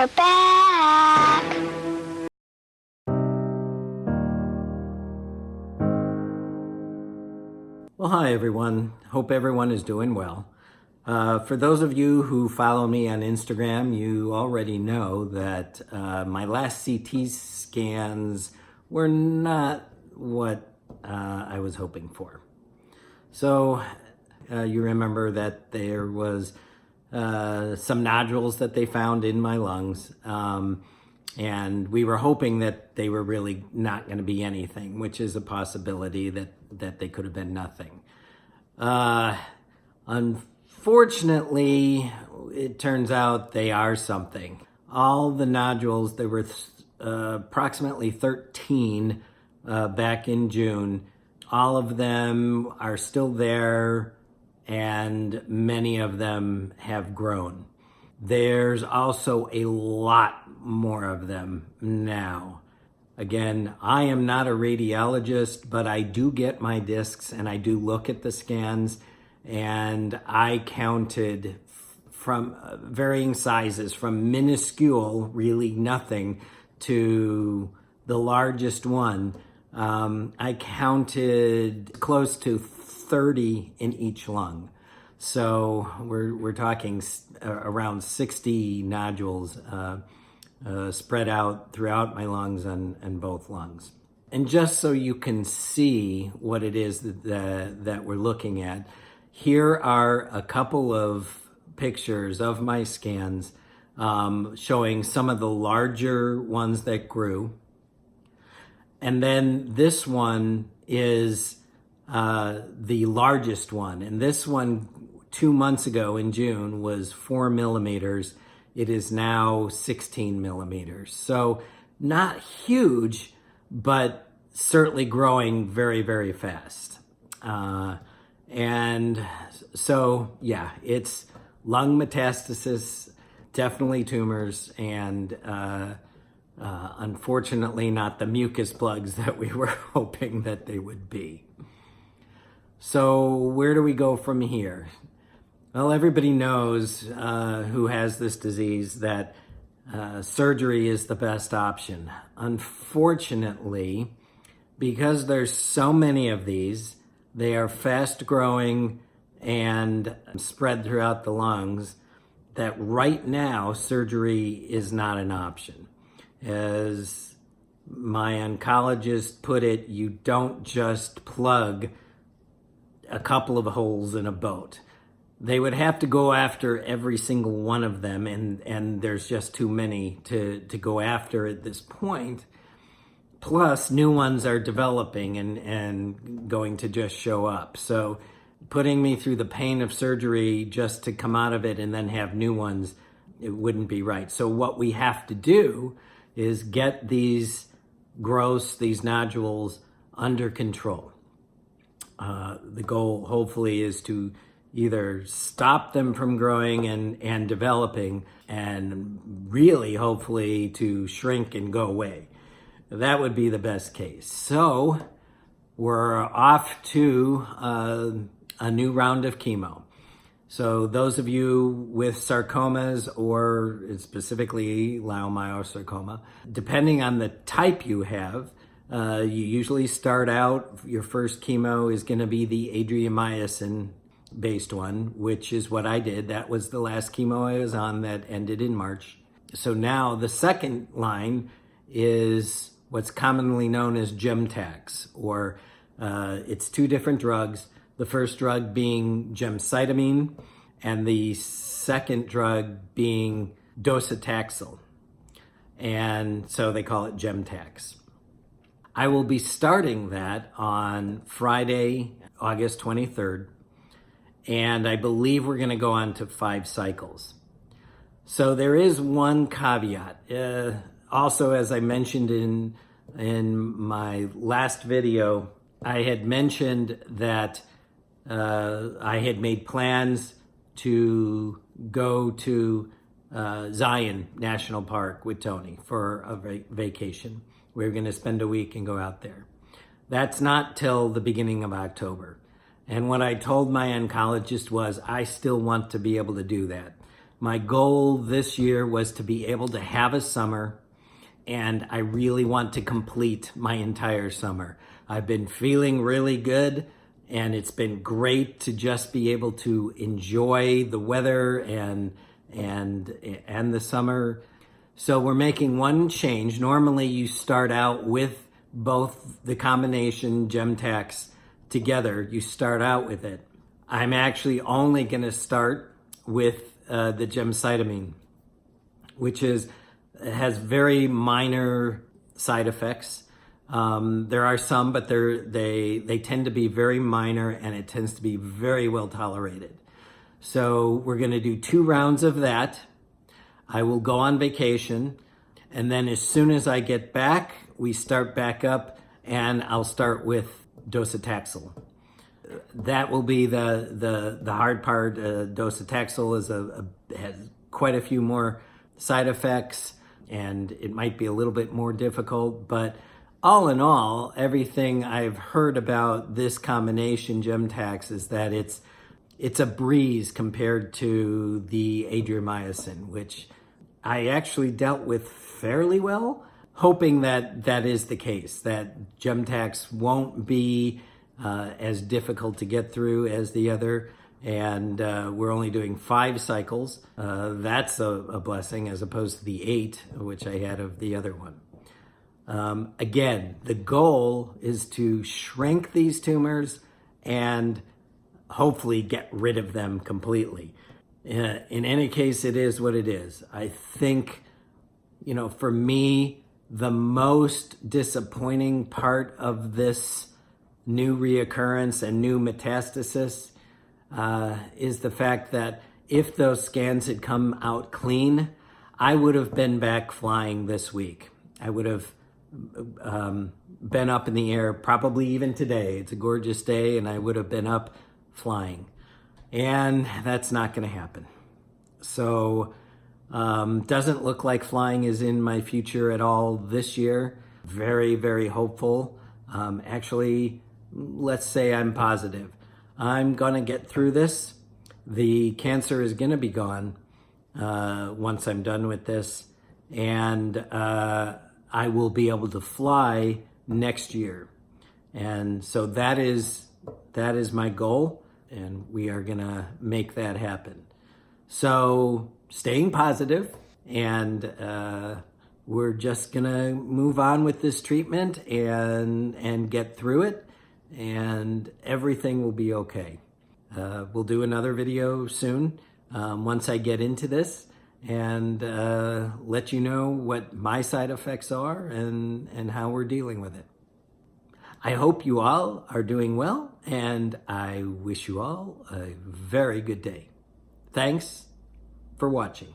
We're back. Well, hi everyone. Hope everyone is doing well. For those of you who follow me on Instagram, you already know that my last CT scans were not what I was hoping for. So you remember that there was some nodules that they found in my lungs, and we were hoping that they were really not going to be anything, which is a possibility that they could have been nothing. Unfortunately, it turns out they are something. All the nodules, there were approximately 13 back in June. All of them are still there, and many of them have grown. There's also a lot more of them now. Again, I am not a radiologist, but I do get my discs and I do look at the scans, and I counted from varying sizes, from minuscule, really nothing, to the largest one. I counted close to 30 in each lung. So we're talking around 60 nodules spread out throughout my lungs and both lungs. And just so you can see what it is that we're looking at, here are a couple of pictures of my scans showing some of the larger ones that grew. And then this one is the largest one. And this one 2 months ago in June was 4 millimeters. It is now 16 millimeters. So not huge, but certainly growing very, very fast. And so, yeah, it's lung metastasis, definitely tumors, and unfortunately not the mucus plugs that we were hoping that they would be. So where do we go from here? Well, everybody knows who has this disease that surgery is the best option. Unfortunately, because there's so many of these, they are fast growing and spread throughout the lungs, that right now surgery is not an option. As my oncologist put it, you don't just plug a couple of holes in a boat. They would have to go after every single one of them, and there's just too many to go after at this point. Plus, new ones are developing and going to just show up. So putting me through the pain of surgery just to come out of it and then have new ones, it wouldn't be right. So what we have to do is get these growths, these nodules, under control. The goal, hopefully, is to either stop them from growing and developing, and really, hopefully, to shrink and go away. That would be the best case. So we're off to a new round of chemo. So those of you with sarcomas, or specifically Leiomyosarcoma, depending on the type you have, you usually start out, your first chemo is going to be the adriamycin based one, which is what I did. That was the last chemo I was on that ended in March. So now the second line is what's commonly known as Gemtax, or it's two different drugs. The first drug being gemcitabine, and the second drug being docetaxel. And so they call it Gemtax. I will be starting that on Friday, August 23rd. And I believe we're going to go on to 5 cycles. So there is one caveat. Also, as I mentioned in my last video, I had mentioned that I had made plans to go to Zion National Park with Tony for a vacation. We were going to spend a week and go out there. That's not till the beginning of October. And what I told my oncologist was, I still want to be able to do that. My goal this year was to be able to have a summer, and I really want to complete my entire summer. I've been feeling really good, and it's been great to just be able to enjoy the weather and the summer. So we're making one change. Normally you start out with both the combination Gemtax together. You start out with it. I'm actually only going to start with the gemcitabine, which has very minor side effects. There are some, but they tend to be very minor, and it tends to be very well tolerated. So we're going to do 2 rounds of that. I will go on vacation, and then as soon as I get back, we start back up, and I'll start with docetaxel. That will be the hard part. Docetaxel has quite a few more side effects, and it might be a little bit more difficult, but all in all, everything I've heard about this combination Gemtax is that it's a breeze compared to the adriamycin, which I actually dealt with fairly well, hoping that that is the case, that Gemtax won't be as difficult to get through as the other, and we're only doing 5 cycles. That's a blessing as opposed to the 8, which I had of the other one. Again, the goal is to shrink these tumors and hopefully get rid of them completely. In any case, it is what it is. I think, for me, the most disappointing part of this new reoccurrence and new metastasis is the fact that if those scans had come out clean, I would have been back flying this week. I would have been up in the air, probably even today. It's a gorgeous day, and I would have been up flying. And that's not going to happen. So doesn't look like flying is in my future at all this year. Very, very hopeful. Actually, let's say I'm positive. I'm going to get through this. The cancer is going to be gone once I'm done with this. And I will be able to fly next year. And so that is my goal, and we are going to make that happen. So staying positive, and we're just going to move on with this treatment and get through it, and everything will be okay. We'll do another video soon once I get into this, and let you know what my side effects are and how we're dealing with it. I hope you all are doing well, and I wish you all a very good day. Thanks for watching.